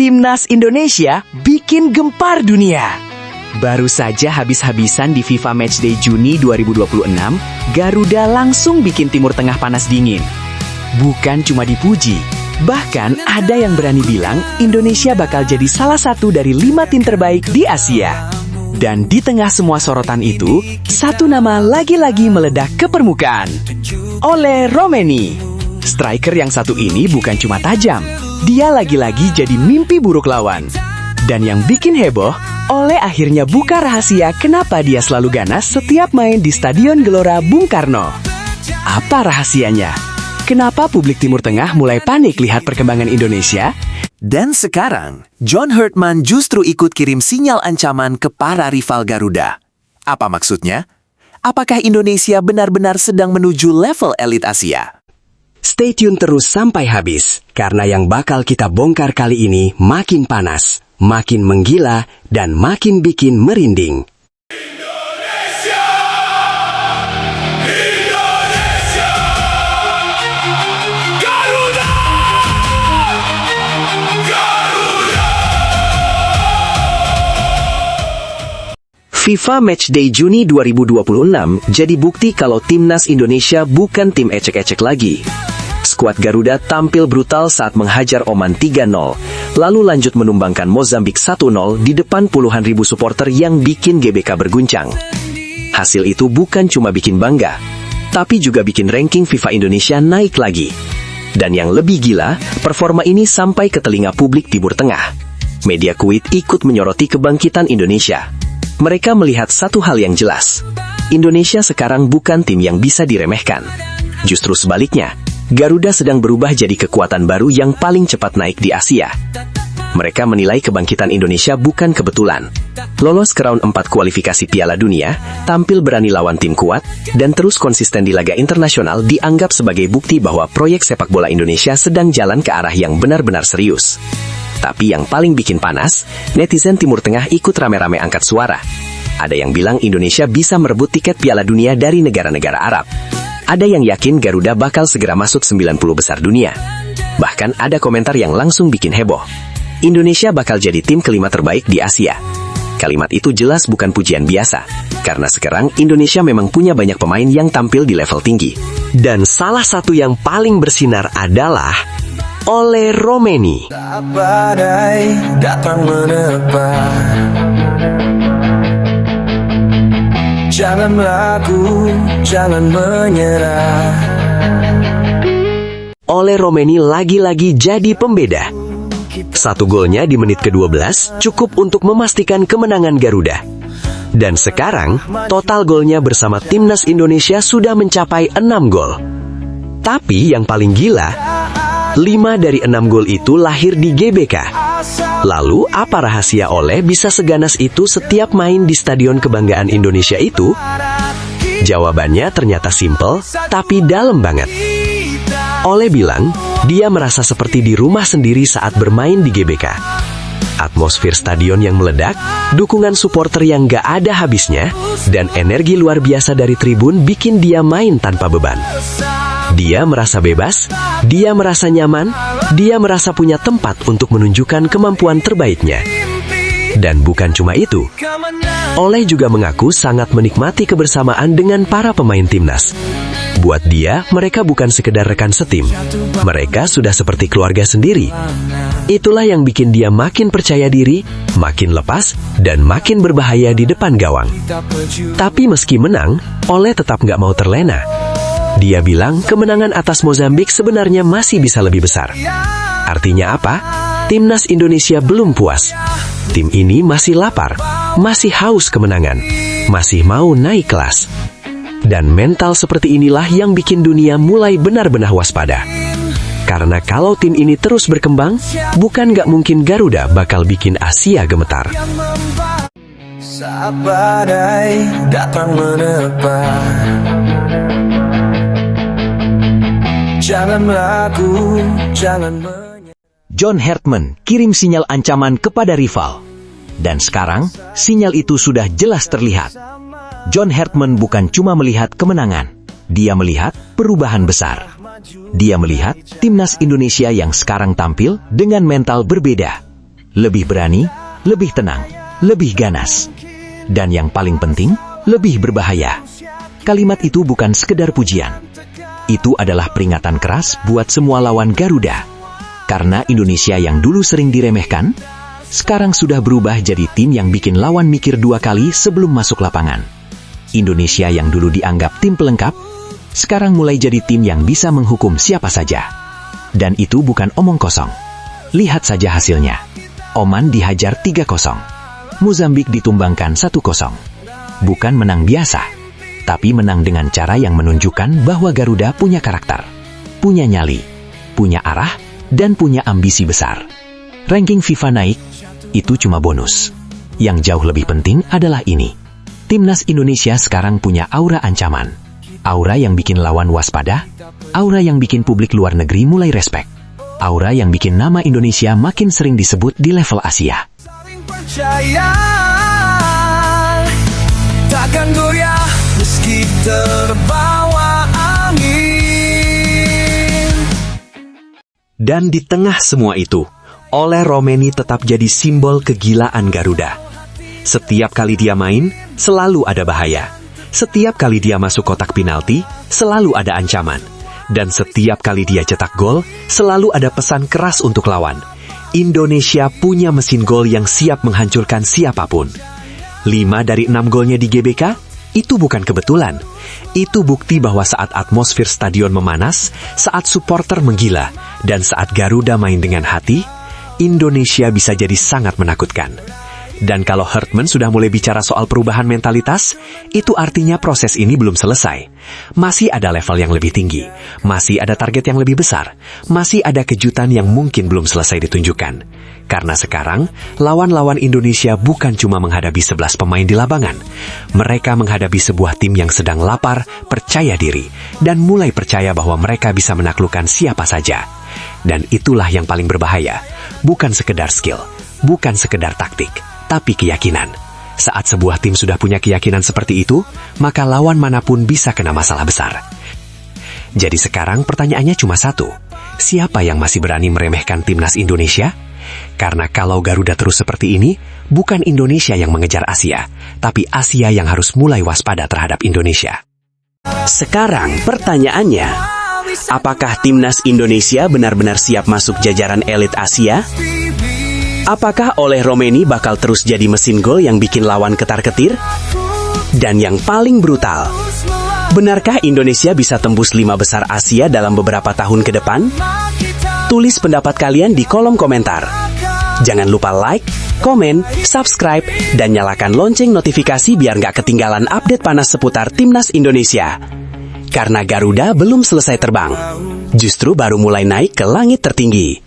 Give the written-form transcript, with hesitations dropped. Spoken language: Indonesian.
Timnas Indonesia bikin gempar dunia. Baru saja habis-habisan di FIFA Matchday Juni 2026, Garuda langsung bikin Timur Tengah panas dingin. Bukan cuma dipuji, bahkan ada yang berani bilang Indonesia bakal jadi salah satu dari 5 tim terbaik di Asia. Dan di tengah semua sorotan itu, satu nama lagi-lagi meledak ke permukaan. Ole Romeni. Striker yang satu ini bukan cuma tajam, dia lagi-lagi jadi mimpi buruk lawan. Dan yang bikin heboh, Ole akhirnya buka rahasia kenapa dia selalu ganas setiap main di Stadion Gelora Bung Karno. Apa rahasianya? Kenapa publik Timur Tengah mulai panik lihat perkembangan Indonesia? Dan sekarang, John Herdman justru ikut kirim sinyal ancaman ke para rival Garuda. Apa maksudnya? Apakah Indonesia benar-benar sedang menuju level elit Asia? Stay tune terus sampai habis, karena yang bakal kita bongkar kali ini makin panas, makin menggila, dan makin bikin merinding. FIFA Matchday Juni 2026 jadi bukti kalau Timnas Indonesia bukan tim ecek-ecek lagi. Skuad Garuda tampil brutal saat menghajar Oman 3-0, lalu lanjut menumbangkan Mozambik 1-0 di depan puluhan ribu supporter yang bikin GBK berguncang. Hasil itu bukan cuma bikin bangga, tapi juga bikin ranking FIFA Indonesia naik lagi. Dan yang lebih gila, performa ini sampai ke telinga publik Timur Tengah. Media Kuwait ikut menyoroti kebangkitan Indonesia. Mereka melihat satu hal yang jelas. Indonesia sekarang bukan tim yang bisa diremehkan. Justru sebaliknya, Garuda sedang berubah jadi kekuatan baru yang paling cepat naik di Asia. Mereka menilai kebangkitan Indonesia bukan kebetulan. Lolos ke round 4 kualifikasi Piala Dunia, tampil berani lawan tim kuat, dan terus konsisten di laga internasional dianggap sebagai bukti bahwa proyek sepak bola Indonesia sedang jalan ke arah yang benar-benar serius. Tapi yang paling bikin panas, netizen Timur Tengah ikut rame-rame angkat suara. Ada yang bilang Indonesia bisa merebut tiket Piala Dunia dari negara-negara Arab. Ada yang yakin Garuda bakal segera masuk 90 besar dunia. Bahkan ada komentar yang langsung bikin heboh. Indonesia bakal jadi tim kelima terbaik di Asia. Kalimat itu jelas bukan pujian biasa, karena sekarang Indonesia memang punya banyak pemain yang tampil di level tinggi. Dan salah satu yang paling bersinar adalah Ole Romeni. Badai datang menerpa, jangan ragu, jangan menyerah. Ole Romeni lagi-lagi jadi pembeda. Satu golnya di menit ke-12 cukup untuk memastikan kemenangan Garuda. Dan sekarang, total golnya bersama Timnas Indonesia sudah mencapai 6 gol. Tapi yang paling gila, 5 dari 6 gol itu lahir di GBK. Lalu, apa rahasia Ole bisa seganas itu setiap main di Stadion Kebanggaan Indonesia itu? Jawabannya ternyata simpel, tapi dalam banget. Ole bilang, dia merasa seperti di rumah sendiri saat bermain di GBK. Atmosfer stadion yang meledak, dukungan supporter yang gak ada habisnya, dan energi luar biasa dari tribun bikin dia main tanpa beban. Dia merasa bebas, dia merasa nyaman, dia merasa punya tempat untuk menunjukkan kemampuan terbaiknya. Dan bukan cuma itu, Ole juga mengaku sangat menikmati kebersamaan dengan para pemain timnas. Buat dia, mereka bukan sekedar rekan setim. Mereka sudah seperti keluarga sendiri. Itulah yang bikin dia makin percaya diri, makin lepas, dan makin berbahaya di depan gawang. Tapi meski menang, Ole tetap nggak mau terlena. Dia bilang kemenangan atas Mozambik sebenarnya masih bisa lebih besar. Artinya apa? Timnas Indonesia belum puas. Tim ini masih lapar, masih haus kemenangan, masih mau naik kelas. Dan mental seperti inilah yang bikin dunia mulai benar-benar waspada. Karena kalau tim ini terus berkembang, bukan nggak mungkin Garuda bakal bikin Asia gemetar. Saat badai datang menerpa, jangan ragu, jangan menyerah. John Herdman kirim sinyal ancaman kepada rival. Dan sekarang, sinyal itu sudah jelas terlihat. John Herdman bukan cuma melihat kemenangan, dia melihat perubahan besar. Dia melihat Timnas Indonesia yang sekarang tampil dengan mental berbeda. lebih berani, lebih tenang, lebih ganas. Dan yang paling penting, lebih berbahaya. Kalimat itu bukan sekedar pujian. Itu adalah peringatan keras buat semua lawan Garuda. Karena Indonesia yang dulu sering diremehkan, sekarang sudah berubah jadi tim yang bikin lawan mikir 2 kali sebelum masuk lapangan. Indonesia yang dulu dianggap tim pelengkap, sekarang mulai jadi tim yang bisa menghukum siapa saja. Dan itu bukan omong kosong. Lihat saja hasilnya. Oman dihajar 3-0. Mozambik ditumbangkan 1-0. Bukan menang biasa, tapi menang dengan cara yang menunjukkan bahwa Garuda punya karakter, punya nyali, punya arah, dan punya ambisi besar. Ranking FIFA naik, itu cuma bonus. Yang jauh lebih penting adalah ini. Timnas Indonesia sekarang punya aura ancaman. Aura yang bikin lawan waspada, aura yang bikin publik luar negeri mulai respek. Aura yang bikin nama Indonesia makin sering disebut di level Asia. Saling percaya, takkan goyah meski terbawa angin. Dan di tengah semua itu, Ole Romeni tetap jadi simbol kegilaan Garuda. Setiap kali dia main, selalu ada bahaya. Setiap kali dia masuk kotak penalti, selalu ada ancaman. Dan setiap kali dia cetak gol, selalu ada pesan keras untuk lawan. Indonesia punya mesin gol yang siap menghancurkan siapapun. 5 dari 6 golnya di GBK, itu bukan kebetulan. Itu bukti bahwa saat atmosfer stadion memanas, saat supporter menggila, dan saat Garuda main dengan hati, Indonesia bisa jadi sangat menakutkan. Dan kalau Hartman sudah mulai bicara soal perubahan mentalitas, itu artinya proses ini belum selesai. Masih ada level yang lebih tinggi, masih ada target yang lebih besar, masih ada kejutan yang mungkin belum selesai ditunjukkan. Karena sekarang, lawan-lawan Indonesia bukan cuma menghadapi 11 pemain di lapangan. Mereka menghadapi sebuah tim yang sedang lapar, percaya diri, dan mulai percaya bahwa mereka bisa menaklukkan siapa saja. Dan itulah yang paling berbahaya. Bukan sekedar skill, bukan sekedar taktik, tapi keyakinan. Saat sebuah tim sudah punya keyakinan seperti itu, maka lawan manapun bisa kena masalah besar. Jadi sekarang pertanyaannya cuma satu. Siapa yang masih berani meremehkan timnas Indonesia? Karena kalau Garuda terus seperti ini, bukan Indonesia yang mengejar Asia, tapi Asia yang harus mulai waspada terhadap Indonesia. Sekarang pertanyaannya, apakah timnas Indonesia benar-benar siap masuk jajaran elit Asia? Apakah Ole Romeni bakal terus jadi mesin gol yang bikin lawan ketar-ketir? Dan yang paling brutal, benarkah Indonesia bisa tembus 5 besar Asia dalam beberapa tahun ke depan? Tulis pendapat kalian di kolom komentar. Jangan lupa like, komen, subscribe, dan nyalakan lonceng notifikasi biar nggak ketinggalan update panas seputar timnas Indonesia. Karena Garuda belum selesai terbang, justru baru mulai naik ke langit tertinggi.